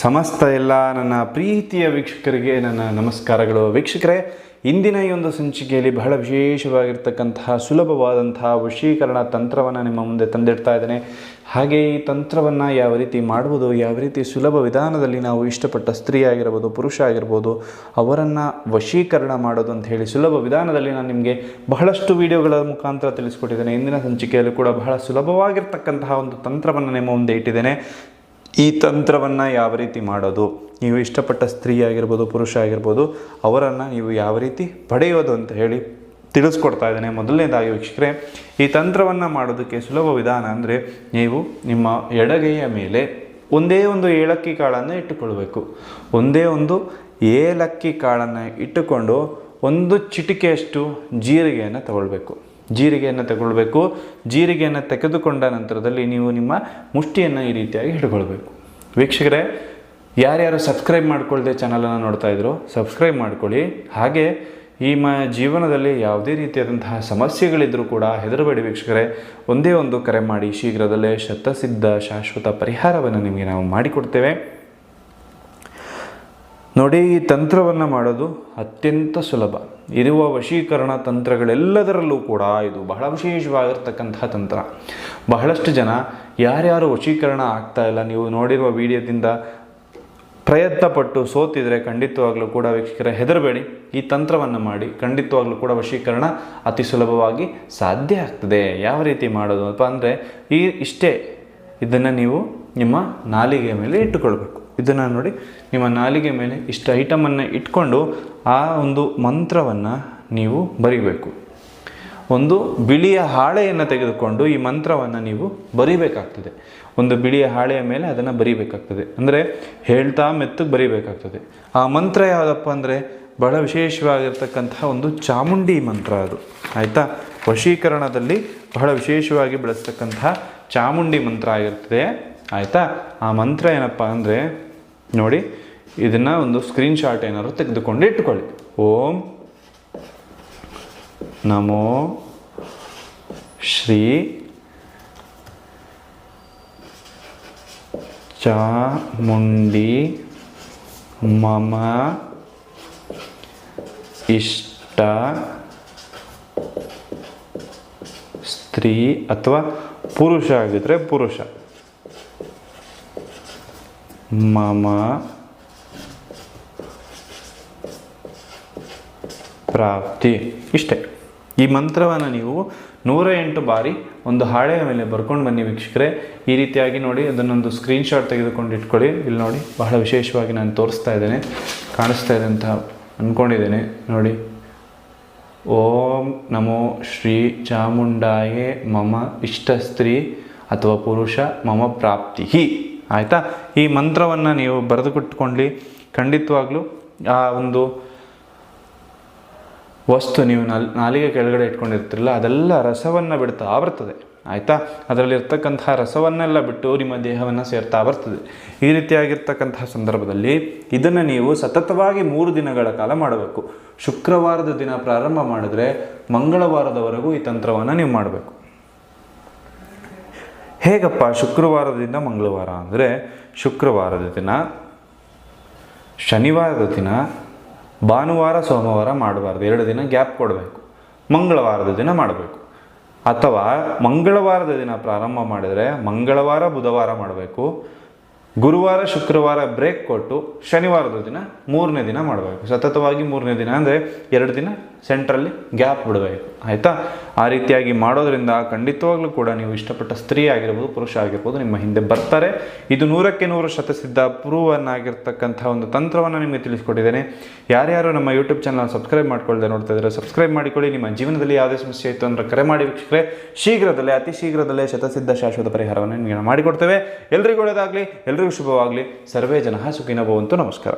ಸಮಸ್ತ ಎಲ್ಲ ನನ್ನ ಪ್ರೀತಿಯ ವೀಕ್ಷಕರಿಗೆ ನನ್ನ ನಮಸ್ಕಾರಗಳು. ವೀಕ್ಷಕರೇ, ಇಂದಿನ ಈ ಒಂದು ಸಂಚಿಕೆಯಲ್ಲಿ ಬಹಳ ವಿಶೇಷವಾಗಿರ್ತಕ್ಕಂತಹ ಸುಲಭವಾದಂತಹ ವಶೀಕರಣ ತಂತ್ರವನ್ನು ನಿಮ್ಮ ಮುಂದೆ ತಂದಿಡ್ತಾ ಇದ್ದೇನೆ. ಹಾಗೆ ಈ ತಂತ್ರವನ್ನು ಯಾವ ರೀತಿ ಮಾಡುವುದು, ಯಾವ ರೀತಿ ಸುಲಭ ವಿಧಾನದಲ್ಲಿ ನಾವು ಇಷ್ಟಪಟ್ಟ ಸ್ತ್ರೀ ಆಗಿರ್ಬೋದು, ಪುರುಷ ಆಗಿರ್ಬೋದು, ಅವರನ್ನು ವಶೀಕರಣ ಮಾಡೋದು ಅಂತ ಹೇಳಿ ಸುಲಭ ವಿಧಾನದಲ್ಲಿ ನಾನು ನಿಮಗೆ ಬಹಳಷ್ಟು ವಿಡಿಯೋಗಳ ಮುಖಾಂತರ ತಿಳಿಸ್ಕೊಟ್ಟಿದ್ದೇನೆ. ಇಂದಿನ ಸಂಚಿಕೆಯಲ್ಲಿ ಕೂಡ ಬಹಳ ಸುಲಭವಾಗಿರ್ತಕ್ಕಂತಹ ಒಂದು ತಂತ್ರವನ್ನು ನಿಮ್ಮ ಮುಂದೆ ಇಟ್ಟಿದ್ದೇನೆ. ಈ ತಂತ್ರವನ್ನು ಯಾವ ರೀತಿ ಮಾಡೋದು, ನೀವು ಇಷ್ಟಪಟ್ಟ ಸ್ತ್ರೀ ಆಗಿರ್ಬೋದು, ಪುರುಷ ಆಗಿರ್ಬೋದು, ಅವರನ್ನು ನೀವು ಯಾವ ರೀತಿ ಪಡೆಯೋದು ಅಂತ ಹೇಳಿ ತಿಳಿಸ್ಕೊಡ್ತಾ ಇದ್ದೇನೆ. ಮೊದಲನೇದಾಗಿ ವೀಕ್ಷಕರೇ, ಈ ತಂತ್ರವನ್ನು ಮಾಡೋದಕ್ಕೆ ಸುಲಭ ವಿಧಾನ ಅಂದರೆ ನೀವು ನಿಮ್ಮ ಎಡಗೈಯ ಮೇಲೆ ಒಂದೇ ಒಂದು ಏಲಕ್ಕಿ ಕಾಳನ್ನು ಇಟ್ಟುಕೊಳ್ಬೇಕು. ಒಂದೇ ಒಂದು ಏಲಕ್ಕಿ ಕಾಳನ್ನು ಇಟ್ಟುಕೊಂಡು ಒಂದು ಚಿಟಿಕೆಯಷ್ಟು ಜೀರಿಗೆಯನ್ನು ತಗೊಳ್ಬೇಕು. ಜೀರಿಗೆಯನ್ನು ತೆಗೆದುಕೊಂಡ ನಂತರದಲ್ಲಿ ನೀವು ನಿಮ್ಮ ಮುಷ್ಟಿಯನ್ನು ಈ ರೀತಿಯಾಗಿ ಹಿಡ್ಕೊಳ್ಬೇಕು. ವೀಕ್ಷಕರೇ, ಯಾರ್ಯಾರು ಸಬ್ಸ್ಕ್ರೈಬ್ ಮಾಡ್ಕೊಳ್ಳದೆ ಚಾನಲನ್ನು ನೋಡ್ತಾ ಇದ್ರು, ಸಬ್ಸ್ಕ್ರೈಬ್ ಮಾಡ್ಕೊಳ್ಳಿ. ಹಾಗೆ ಈ ಜೀವನದಲ್ಲಿ ಯಾವುದೇ ರೀತಿಯಾದಂತಹ ಸಮಸ್ಯೆಗಳಿದ್ದರೂ ಕೂಡ ಹೆದರಬೇಡಿ ವೀಕ್ಷಕರೇ. ಒಂದೇ ಒಂದು ಕರೆ ಮಾಡಿ, ಶೀಘ್ರದಲ್ಲೇ ಶತಸಿದ್ಧ ಶಾಶ್ವತ ಪರಿಹಾರವನ್ನು ನಿಮಗೆ ನಾವು ಮಾಡಿಕೊಡ್ತೇವೆ. ನೋಡಿ, ಈ ತಂತ್ರವನ್ನು ಮಾಡೋದು ಅತ್ಯಂತ ಸುಲಭ. ಇರುವ ವಶೀಕರಣ ತಂತ್ರಗಳೆಲ್ಲದರಲ್ಲೂ ಕೂಡ ಇದು ಬಹಳ ವಿಶೇಷವಾಗಿರ್ತಕ್ಕಂತಹ ತಂತ್ರ. ಬಹಳಷ್ಟು ಜನ ಯಾರ್ಯಾರು ವಶೀಕರಣ ಆಗ್ತಾ ಇಲ್ಲ, ನೀವು ನೋಡಿರುವ ವಿಡಿಯೋದಿಂದ ಪ್ರಯತ್ನಪಟ್ಟು ಸೋತಿದ್ರೆ ಖಂಡಿತವಾಗ್ಲೂ ಕೂಡ ವೀಕ್ಷಕರೇ ಹೆದರಬೇಡಿ, ಈ ತಂತ್ರವನ್ನು ಮಾಡಿ. ಖಂಡಿತವಾಗ್ಲೂ ಕೂಡ ವಶೀಕರಣ ಅತಿ ಸುಲಭವಾಗಿ ಸಾಧ್ಯ ಆಗ್ತದೆ. ಯಾವ ರೀತಿ ಮಾಡೋದು ಅಂತ ಅಂದರೆ ಇಷ್ಟೇ, ಇದನ್ನು ನೀವು ನಿಮ್ಮ ನಾಲಿಗೆಯ ಮೇಲೆ ಇಟ್ಟುಕೊಳ್ಬೇಕು. ಇದನ್ನು ನೋಡಿ, ನಿಮ್ಮ ನಾಲಿಗೆ ಮೇಲೆ ಇಷ್ಟು ಐಟಮನ್ನು ಇಟ್ಕೊಂಡು ಆ ಒಂದು ಮಂತ್ರವನ್ನು ನೀವು ಬರಿಬೇಕು. ಒಂದು ಬಿಳಿಯ ಹಾಳೆಯನ್ನು ತೆಗೆದುಕೊಂಡು ಈ ಮಂತ್ರವನ್ನು ನೀವು ಬರಿಬೇಕಾಗ್ತದೆ. ಒಂದು ಬಿಳಿಯ ಹಾಳೆಯ ಮೇಲೆ ಅದನ್ನು ಬರಿಬೇಕಾಗ್ತದೆ, ಅಂದರೆ ಹೇಳ್ತಾ ಮೆತ್ತಗೆ ಬರಿಬೇಕಾಗ್ತದೆ. ಆ ಮಂತ್ರ ಯಾವುದಪ್ಪ ಅಂದರೆ ಬಹಳ ವಿಶೇಷವಾಗಿರ್ತಕ್ಕಂತಹ ಒಂದು ಚಾಮುಂಡಿ ಮಂತ್ರ ಅದು. ಆಯಿತಾ? ವಶೀಕರಣದಲ್ಲಿ ಬಹಳ ವಿಶೇಷವಾಗಿ ಬಳಸ್ತಕ್ಕಂತಹ ಚಾಮುಂಡಿ ಮಂತ್ರ ಆಗಿರ್ತದೆ. ಆಯಿತಾ? ಆ ಮಂತ್ರ ಏನಪ್ಪ ಅಂದರೆ ನೋಡಿ, ಇದನ್ನು ಒಂದು ಸ್ಕ್ರೀನ್ಶಾಟ್ ಏನಾದ್ರು ತೆಗೆದುಕೊಂಡು ಇಟ್ಟುಕೊಳ್ಳಿ. ಓಂ ನಮೋ ಶ್ರೀ ಚಾಮುಂಡಿ ಮಮ ಇಷ್ಟ ಸ್ತ್ರೀ ಅಥವಾ ಪುರುಷ ಆಗಿದ್ರೆ ಪುರುಷ ಮಮ ಪ್ರಾಪ್ತಿ. ಇಷ್ಟೇ. ಈ ಮಂತ್ರವನ್ನು ನೀವು 108 ಬಾರಿ ಒಂದು ಹಾಳೆಯ ಮೇಲೆ ಬರ್ಕೊಂಡು ಬನ್ನಿ ವೀಕ್ಷಕರೇ. ಈ ರೀತಿಯಾಗಿ ನೋಡಿ, ಅದನ್ನೊಂದು ಸ್ಕ್ರೀನ್ಶಾಟ್ ತೆಗೆದುಕೊಂಡು ಇಟ್ಕೊಳ್ಳಿ. ಇಲ್ಲಿ ನೋಡಿ, ಬಹಳ ವಿಶೇಷವಾಗಿ ನಾನು ತೋರಿಸ್ತಾ ಇದ್ದೇನೆ, ಕಾಣಿಸ್ತಾ ಇದೆ ಅಂತ ಅಂದ್ಕೊಂಡಿದ್ದೇನೆ. ನೋಡಿ, ಓಂ ನಮೋ ಶ್ರೀ ಚಾಮುಂಡಾಯೇ ಮಮ ಇಷ್ಟ ಸ್ತ್ರೀ ಅಥವಾ ಪುರುಷ ಮಮ ಪ್ರಾಪ್ತಿ. ಆಯಿತಾ? ಈ ಮಂತ್ರವನ್ನು ನೀವು ಬರೆದು ಕೊಟ್ಕೊಳ್ಳಿ. ಖಂಡಿತವಾಗ್ಲೂ ಆ ಒಂದು ವಸ್ತು ನೀವು ನಾಲಿಗೆ ಕೆಳಗಡೆ ಇಟ್ಕೊಂಡಿರ್ತಿರಲ್ಲ, ಅದೆಲ್ಲ ರಸವನ್ನು ಬಿಡ್ತಾ ಬರ್ತದೆ. ಆಯಿತಾ? ಅದರಲ್ಲಿರ್ತಕ್ಕಂತಹ ರಸವನ್ನೆಲ್ಲ ಬಿಟ್ಟು ನಿಮ್ಮ ದೇಹವನ್ನು ಸೇರ್ತಾ ಬರ್ತದೆ. ಈ ರೀತಿಯಾಗಿರ್ತಕ್ಕಂತಹ ಸಂದರ್ಭದಲ್ಲಿ ಇದನ್ನು ನೀವು ಸತತವಾಗಿ 3 ದಿನಗಳ ಕಾಲ ಮಾಡಬೇಕು. ಶುಕ್ರವಾರದ ದಿನ ಪ್ರಾರಂಭ ಮಾಡಿದ್ರೆ ಮಂಗಳವಾರದವರೆಗೂ ಈ ತಂತ್ರವನ್ನು ನೀವು ಮಾಡಬೇಕು. ಹೇಗಪ್ಪ ಶುಕ್ರವಾರದಿಂದ ಮಂಗಳವಾರ ಅಂದರೆ, ಶುಕ್ರವಾರದ ದಿನ, ಶನಿವಾರದ ದಿನ, ಭಾನುವಾರ ಸೋಮವಾರ ಮಾಡಬಾರ್ದು, 2 ದಿನ ಗ್ಯಾಪ್ ಕೊಡಬೇಕು. ಮಂಗಳವಾರದ ದಿನ ಮಾಡಬೇಕು. ಅಥವಾ ಮಂಗಳವಾರದ ದಿನ ಪ್ರಾರಂಭ ಮಾಡಿದರೆ ಮಂಗಳವಾರ ಬುಧವಾರ ಮಾಡಬೇಕು. ಗುರುವಾರ ಶುಕ್ರವಾರ ಬ್ರೇಕ್ ಕೊಟ್ಟು ಶನಿವಾರದ ದಿನ 3ನೇ ದಿನ ಮಾಡಬೇಕು. ಸತತವಾಗಿ 3ನೇ ದಿನ ಅಂದರೆ 2 ದಿನ ಸೆಂಟ್ರಲ್ಲಿ ಗ್ಯಾಪ್ ಬಿಡಬೇಕು. ಆಯಿತಾ? ಆ ರೀತಿಯಾಗಿ ಮಾಡೋದ್ರಿಂದ ಖಂಡಿತವಾಗ್ಲೂ ಕೂಡ ನೀವು ಇಷ್ಟಪಟ್ಟ ಸ್ತ್ರೀ ಆಗಿರ್ಬೋದು, ಪುರುಷ ಆಗಿರ್ಬೋದು, ನಿಮ್ಮ ಹಿಂದೆ ಬರ್ತಾರೆ. ಇದು 100ಕ್ಕೆ 100 ಶತಸಿದ್ಧ ಪ್ರೂವನ್ನಾಗಿರ್ತಕ್ಕಂಥ ಒಂದು ತಂತ್ರವನ್ನು ನಿಮಗೆ ತಿಳಿಸ್ಕೊಟ್ಟಿದ್ದೇನೆ. ಯಾರ್ಯಾರು ನಮ್ಮ ಯೂಟ್ಯೂಬ್ ಚಾನಲ್ ಸಬ್ಸ್ಕ್ರೈಬ್ ಮಾಡ್ಕೊಳ್ಳದೆ ನೋಡ್ತಾ ಇದ್ದಾರೆ, ಸಬ್ಸ್ಕ್ರೈಬ್ ಮಾಡಿಕೊಳ್ಳಿ. ನಿಮ್ಮ ಜೀವನದಲ್ಲಿ ಯಾವುದೇ ಸಮಸ್ಯೆ ಇತ್ತು ಅಂದರೆ ಕರೆ ಮಾಡಿ ವೀಕ್ಷಕರೇ. ಶೀಘ್ರದಲ್ಲೇ, ಅತಿ ಶೀಘ್ರದಲ್ಲೇ ಶತಸಿದ್ಧ ಶಾಶ್ವತ ಪರಿಹಾರವನ್ನು ನಿಮಗೆ ಮಾಡಿಕೊಡ್ತೇವೆ. ಎಲ್ರಿಗೂ ಒಳ್ಳೆಯದಾಗಲಿ, ಎಲ್ರಿಗೂ ಶುಭವಾಗಲಿ. ಸರ್ವೇ ಜನಃ ಸುಖಿನೋ ಭವಂತು. ನಮಸ್ಕಾರ.